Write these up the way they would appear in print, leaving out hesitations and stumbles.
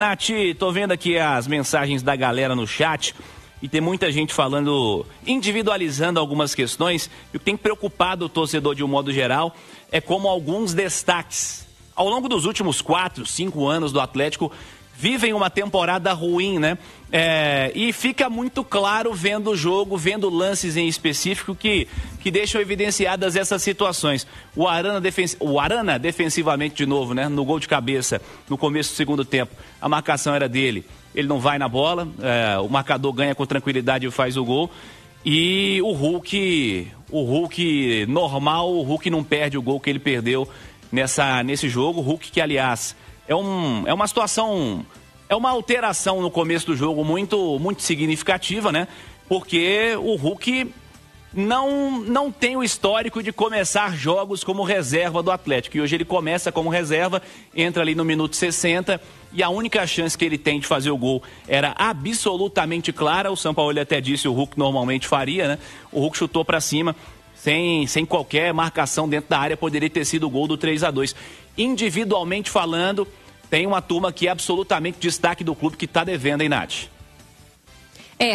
Nath, tô vendo aqui as mensagens da galera no chat e tem muita gente falando, individualizando algumas questões. E o que tem preocupado o torcedor de um modo geral é como alguns destaques ao longo dos últimos 4, 5 anos do Atlético vivem uma temporada ruim, né? E fica muito claro vendo o jogo, vendo lances em específico que deixam evidenciadas essas situações. O Arana defensivamente de novo, né? No gol de cabeça, no começo do segundo tempo, a marcação era dele. Ele não vai na bola, o marcador ganha com tranquilidade e faz o gol. E o Hulk normal, o Hulk não perde o gol que ele perdeu nesse jogo. O Hulk que, aliás, é uma situação, é uma alteração no começo do jogo muito significativa, né? Porque o Hulk não tem o histórico de começar jogos como reserva do Atlético. E hoje ele começa como reserva, entra ali no minuto 60 e a única chance que ele tem de fazer o gol era absolutamente clara. O Sampaoli até disse o Hulk normalmente faria, né? O Hulk chutou para cima. Sem qualquer marcação dentro da área, poderia ter sido o gol do 3-2. Individualmente falando, tem uma turma que é absolutamente destaque do clube que está devendo, hein, Nath?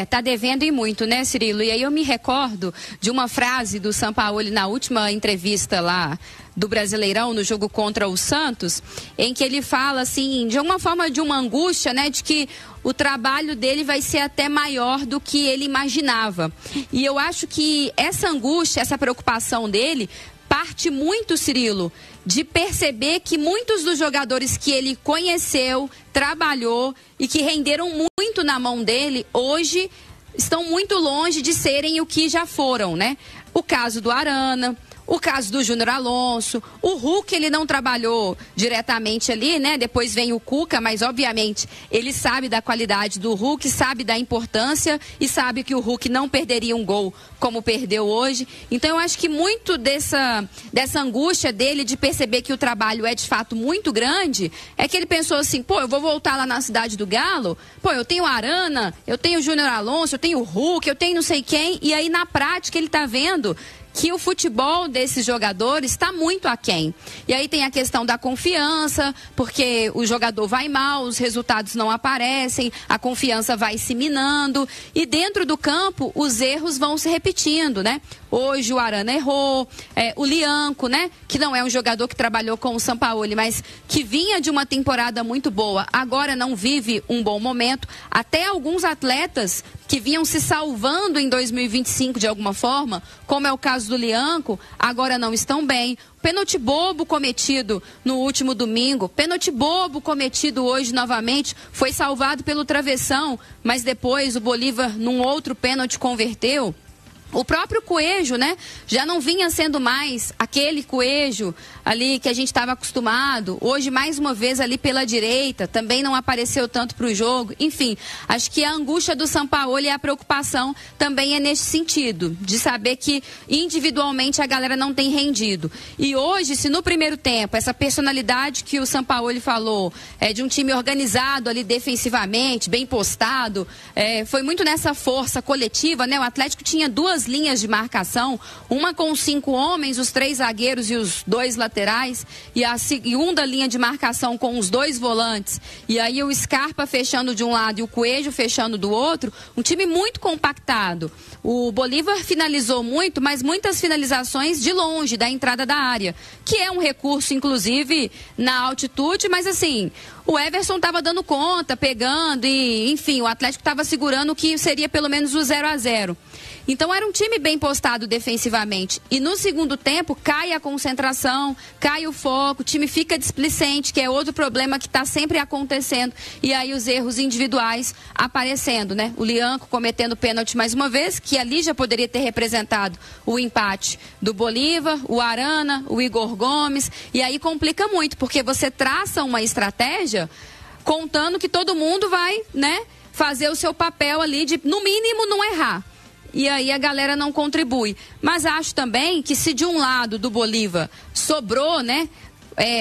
Tá devendo e muito, né, Cirilo? E aí eu me recordo de uma frase do Sampaoli na última entrevista lá do Brasileirão, no jogo contra o Santos, em que ele fala, assim, de uma forma de uma angústia, né, de que o trabalho dele vai ser até maior do que ele imaginava. E eu acho que essa angústia, essa preocupação dele, parte muito, Cirilo, de perceber que muitos dos jogadores que ele conheceu, trabalhou e que renderam muito na mão dele, hoje estão muito longe de serem o que já foram, né? O caso do Arana, o caso do Júnior Alonso, o Hulk ele não trabalhou diretamente ali, né? Depois vem o Cuca, mas obviamente ele sabe da qualidade do Hulk, sabe da importância e sabe que o Hulk não perderia um gol como perdeu hoje. Então eu acho que muito dessa angústia dele de perceber que o trabalho é de fato muito grande, é que ele pensou assim, pô, eu vou voltar lá na Cidade do Galo, pô, eu tenho Arana, eu tenho o Júnior Alonso, eu tenho o Hulk, eu tenho não sei quem, e aí na prática ele tá vendo que o futebol desses jogadores está muito aquém. E aí tem a questão da confiança, porque o jogador vai mal, os resultados não aparecem, a confiança vai se minando, e dentro do campo os erros vão se repetindo, né? Hoje o Arana errou, o Lianco, né? Que não é um jogador que trabalhou com o Sampaoli, mas que vinha de uma temporada muito boa, agora não vive um bom momento. Até alguns atletas que vinham se salvando em 2025 de alguma forma, como é o caso do Lianco, agora não estão bem. Pênalti bobo cometido no último domingo, pênalti bobo cometido hoje novamente, foi salvado pelo travessão, mas depois o Bolívar num outro pênalti converteu. O próprio Coelho, né, já não vinha sendo mais aquele Coelho ali que a gente estava acostumado. Hoje, mais uma vez, ali pela direita, também não apareceu tanto para o jogo. Enfim, acho que a angústia do Sampaoli e a preocupação também é nesse sentido, de saber que individualmente a galera não tem rendido. E hoje, se no primeiro tempo, essa personalidade que o Sampaoli falou, de um time organizado ali defensivamente, bem postado, foi muito nessa força coletiva, né? O Atlético tinha duas linhas de marcação, uma com 5 homens, os 3 zagueiros e os 2 laterais, e a segunda linha de marcação com os 2 volantes, e aí o Scarpa fechando de um lado e o Coelho fechando do outro, um time muito compactado. O Bolívar finalizou muito, mas muitas finalizações de longe da entrada da área, que é um recurso, inclusive, na altitude, mas assim, o Everson estava dando conta, pegando, e enfim, o Atlético estava segurando o que seria pelo menos o 0-0. Então era um time bem postado defensivamente. E no segundo tempo cai a concentração, cai o foco, o time fica displicente, que é outro problema que está sempre acontecendo. E aí os erros individuais aparecendo, né? O Lianco cometendo pênalti mais uma vez, que ali já poderia ter representado o empate do Bolívar, o Arana, o Igor Gomes. E aí complica muito, porque você traça uma estratégia contando que todo mundo vai, né, fazer o seu papel ali de, no mínimo, não errar. E aí a galera não contribui. Mas acho também que se de um lado do Bolívar sobrou, né,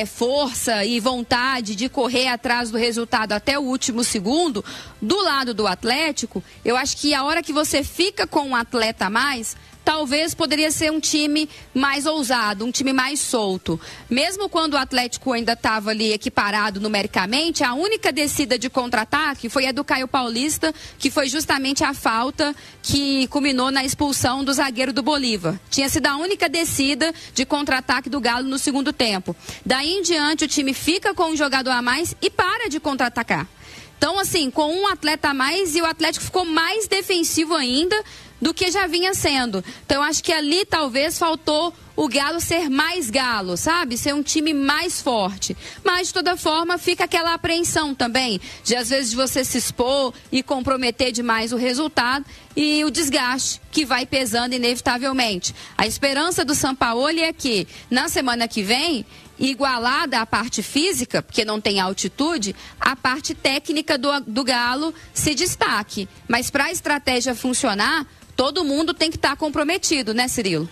força e vontade de correr atrás do resultado até o último segundo, do lado do Atlético, eu acho que a hora que você fica com um atleta a mais, talvez poderia ser um time mais ousado, um time mais solto. Mesmo quando o Atlético ainda estava ali equiparado numericamente, a única descida de contra-ataque foi a do Caio Paulista, que foi justamente a falta que culminou na expulsão do zagueiro do Bolívar. Tinha sido a única descida de contra-ataque do Galo no segundo tempo. Daí em diante o time fica com um jogador a mais e para de contra-atacar. Então, assim, com um atleta a mais, e o Atlético ficou mais defensivo ainda do que já vinha sendo. Então, eu acho que ali talvez faltou o Galo ser mais Galo, sabe? Ser um time mais forte. Mas, de toda forma, fica aquela apreensão também, de às vezes você se expor e comprometer demais o resultado e o desgaste que vai pesando inevitavelmente. A esperança do Sampaoli é que, na semana que vem, igualada à parte física, porque não tem altitude, a parte técnica do Galo se destaque. Mas para a estratégia funcionar, todo mundo tem que estar comprometido, né, Cirilo?